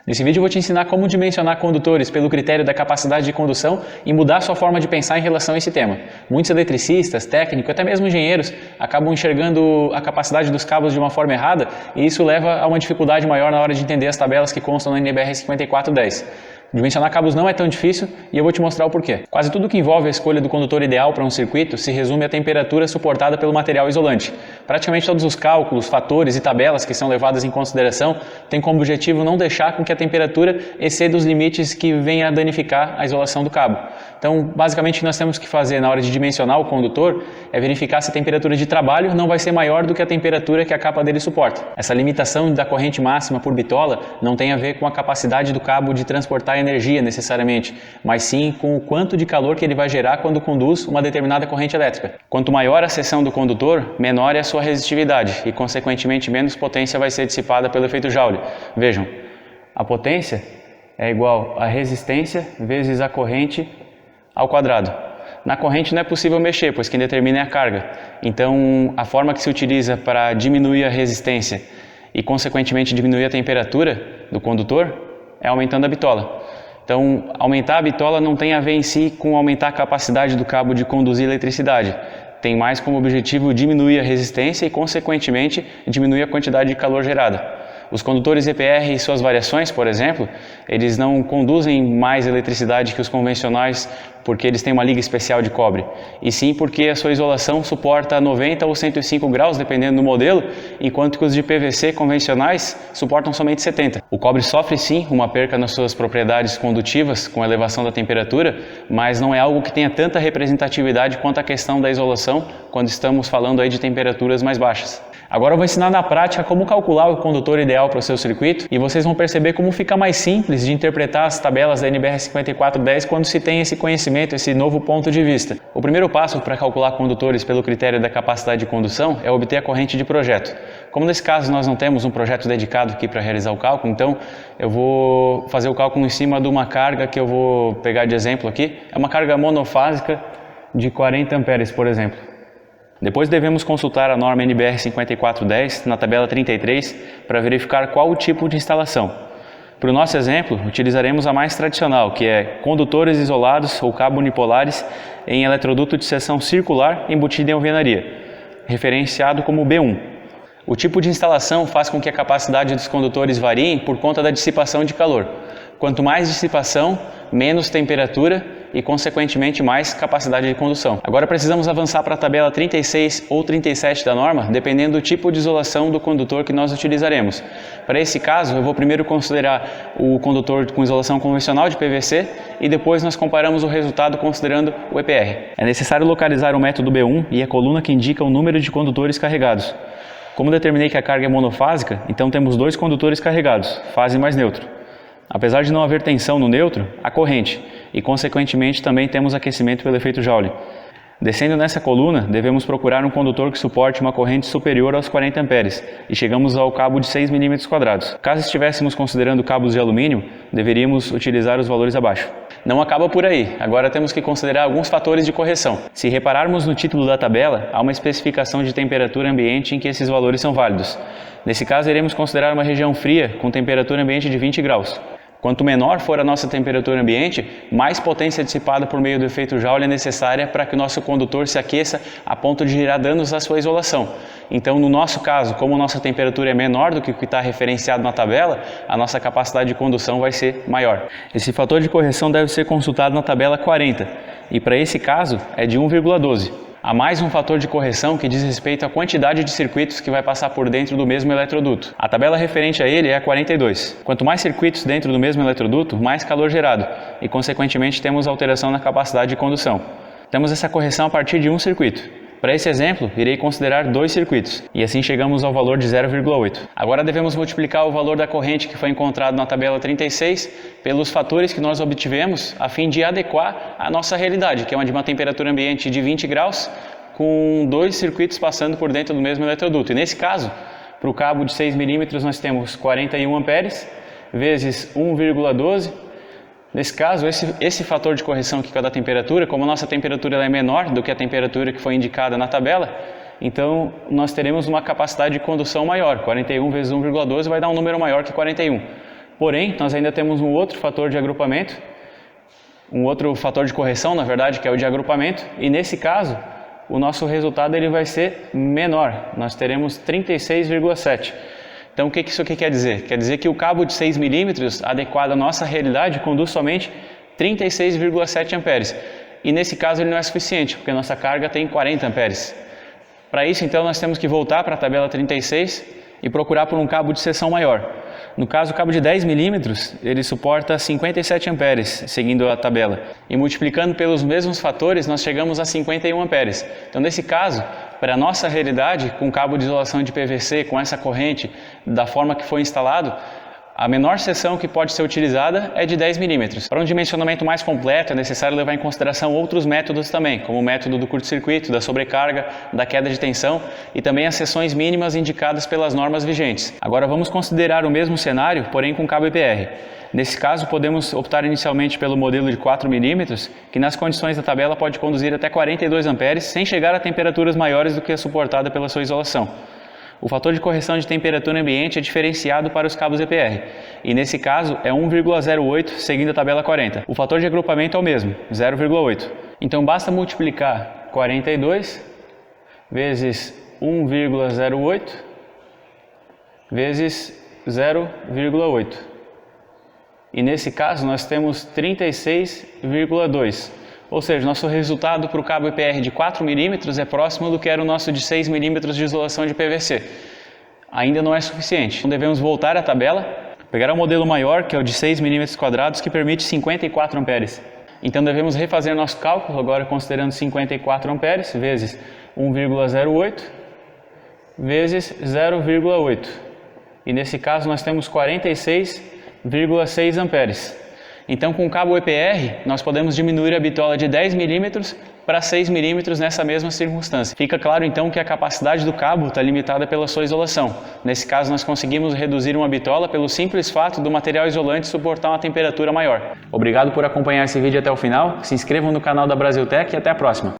Nesse vídeo eu vou te ensinar como dimensionar condutores pelo critério da capacidade de condução e mudar sua forma de pensar em relação a esse tema. Muitos eletricistas, técnicos, até mesmo engenheiros acabam enxergando a capacidade dos cabos de uma forma errada e isso leva a uma dificuldade maior na hora de entender as tabelas que constam na NBR 5410. Dimensionar cabos não é tão difícil e eu vou te mostrar o porquê. Quase tudo que envolve a escolha do condutor ideal para um circuito se resume à temperatura suportada pelo material isolante. Praticamente todos os cálculos, fatores e tabelas que são levadas em consideração têm como objetivo não deixar com que a temperatura exceda os limites que venha a danificar a isolação do cabo. Então, basicamente, o que nós temos que fazer na hora de dimensionar o condutor é verificar se a temperatura de trabalho não vai ser maior do que a temperatura que a capa dele suporta. Essa limitação da corrente máxima por bitola não tem a ver com a capacidade do cabo de transportar energia necessariamente, mas sim com o quanto de calor que ele vai gerar quando conduz uma determinada corrente elétrica. Quanto maior a seção do condutor, menor é a sua resistividade e, consequentemente, menos potência vai ser dissipada pelo efeito Joule. Vejam, a potência é igual a resistência vezes a corrente ao quadrado. Na corrente não é possível mexer, pois quem determina é a carga. Então, a forma que se utiliza para diminuir a resistência e, consequentemente, diminuir a temperatura do condutor é aumentando a bitola. Então, aumentar a bitola não tem a ver em si com aumentar a capacidade do cabo de conduzir eletricidade. Tem mais como objetivo diminuir a resistência e, consequentemente, diminuir a quantidade de calor gerada. Os condutores EPR e suas variações, por exemplo, eles não conduzem mais eletricidade que os convencionais porque eles têm uma liga especial de cobre, e sim porque a sua isolação suporta 90 ou 105 graus, dependendo do modelo, enquanto que os de PVC convencionais suportam somente 70. O cobre sofre sim uma perca nas suas propriedades condutivas com a elevação da temperatura, mas não é algo que tenha tanta representatividade quanto a questão da isolação quando estamos falando aí de temperaturas mais baixas. Agora eu vou ensinar na prática como calcular o condutor ideal para o seu circuito e vocês vão perceber como fica mais simples de interpretar as tabelas da NBR 5410 quando se tem esse conhecimento, esse novo ponto de vista. O primeiro passo para calcular condutores pelo critério da capacidade de condução é obter a corrente de projeto. Como nesse caso nós não temos um projeto dedicado aqui para realizar o cálculo, então eu vou fazer o cálculo em cima de uma carga que eu vou pegar de exemplo aqui. É uma carga monofásica de 40 amperes, por exemplo. Depois devemos consultar a norma NBR 5410 na tabela 33 para verificar qual o tipo de instalação. Para o nosso exemplo, utilizaremos a mais tradicional, que é condutores isolados ou cabo unipolares em eletroduto de seção circular embutido em alvenaria, referenciado como B1. O tipo de instalação faz com que a capacidade dos condutores varie por conta da dissipação de calor. Quanto mais dissipação, menos temperatura e, consequentemente, mais capacidade de condução. Agora precisamos avançar para a tabela 36 ou 37 da norma, dependendo do tipo de isolação do condutor que nós utilizaremos. Para esse caso, eu vou primeiro considerar o condutor com isolação convencional de PVC e depois nós comparamos o resultado considerando o EPR. É necessário localizar o método B1 e a coluna que indica o número de condutores carregados. Como determinei que a carga é monofásica, então temos dois condutores carregados, fase mais neutro. Apesar de não haver tensão no neutro, há corrente e, consequentemente, também temos aquecimento pelo efeito Joule. Descendo nessa coluna, devemos procurar um condutor que suporte uma corrente superior aos 40 amperes e chegamos ao cabo de 6 mm². Caso estivéssemos considerando cabos de alumínio, deveríamos utilizar os valores abaixo. Não acaba por aí, agora temos que considerar alguns fatores de correção. Se repararmos no título da tabela, há uma especificação de temperatura ambiente em que esses valores são válidos. Nesse caso, iremos considerar uma região fria com temperatura ambiente de 20 graus. Quanto menor for a nossa temperatura ambiente, mais potência dissipada por meio do efeito Joule é necessária para que o nosso condutor se aqueça a ponto de gerar danos à sua isolação. Então, no nosso caso, como nossa temperatura é menor do que o que está referenciado na tabela, a nossa capacidade de condução vai ser maior. Esse fator de correção deve ser consultado na tabela 40 e para esse caso é de 1,12. Há mais um fator de correção que diz respeito à quantidade de circuitos que vai passar por dentro do mesmo eletroduto. A tabela referente a ele é a 42. Quanto mais circuitos dentro do mesmo eletroduto, mais calor gerado e, consequentemente, temos alteração na capacidade de condução. Temos essa correção a partir de um circuito. Para esse exemplo, irei considerar dois circuitos, e assim chegamos ao valor de 0,8. Agora devemos multiplicar o valor da corrente que foi encontrado na tabela 36 pelos fatores que nós obtivemos, a fim de adequar à nossa realidade, que é de uma temperatura ambiente de 20 graus, com dois circuitos passando por dentro do mesmo eletroduto. E nesse caso, para o cabo de 6 mm, nós temos 41 amperes vezes 1,12. Nesse caso, esse fator de correção aqui da temperatura, como a nossa temperatura ela é menor do que a temperatura que foi indicada na tabela, então nós teremos uma capacidade de condução maior. 41 vezes 1,12 vai dar um número maior que 41. Porém, nós ainda temos um outro fator de agrupamento, um outro fator de correção, na verdade, que é o de agrupamento, e nesse caso, o nosso resultado ele vai ser menor, nós teremos 36,7. Então, o que isso aqui quer dizer? Quer dizer que o cabo de 6 milímetros, adequado à nossa realidade, conduz somente 36,7 amperes. E nesse caso ele não é suficiente, porque a nossa carga tem 40 amperes. Para isso, então, nós temos que voltar para a tabela 36 e procurar por um cabo de seção maior. No caso, o cabo de 10 milímetros, ele suporta 57 amperes, seguindo a tabela. E multiplicando pelos mesmos fatores, nós chegamos a 51 amperes. Então, nesse caso, para a nossa realidade, com cabo de isolação de PVC, com essa corrente, da forma que foi instalado, a menor seção que pode ser utilizada é de 10 milímetros. Para um dimensionamento mais completo, é necessário levar em consideração outros métodos também, como o método do curto-circuito, da sobrecarga, da queda de tensão e também as seções mínimas indicadas pelas normas vigentes. Agora vamos considerar o mesmo cenário, porém com cabo EPR. Nesse caso, podemos optar inicialmente pelo modelo de 4 milímetros, que nas condições da tabela pode conduzir até 42 amperes, sem chegar a temperaturas maiores do que a suportada pela sua isolação. O fator de correção de temperatura ambiente é diferenciado para os cabos EPR, e nesse caso é 1,08 seguindo a tabela 40. O fator de agrupamento é o mesmo, 0,8. Então basta multiplicar 42 vezes 1,08 vezes 0,8. E nesse caso nós temos 36,2. Ou seja, nosso resultado para o cabo EPR de 4 milímetros é próximo do que era o nosso de 6 milímetros de isolação de PVC. Ainda não é suficiente. Então devemos voltar à tabela, pegar o modelo maior, que é o de 6 milímetros quadrados, que permite 54 amperes. Então devemos refazer nosso cálculo, agora considerando 54 amperes, vezes 1,08, vezes 0,8. E nesse caso nós temos 46,6 amperes. Então, com o cabo EPR, nós podemos diminuir a bitola de 10 milímetros para 6 milímetros nessa mesma circunstância. Fica claro, então, que a capacidade do cabo está limitada pela sua isolação. Nesse caso, nós conseguimos reduzir uma bitola pelo simples fato do material isolante suportar uma temperatura maior. Obrigado por acompanhar esse vídeo até o final. Se inscrevam no canal da Brasiltec e até a próxima.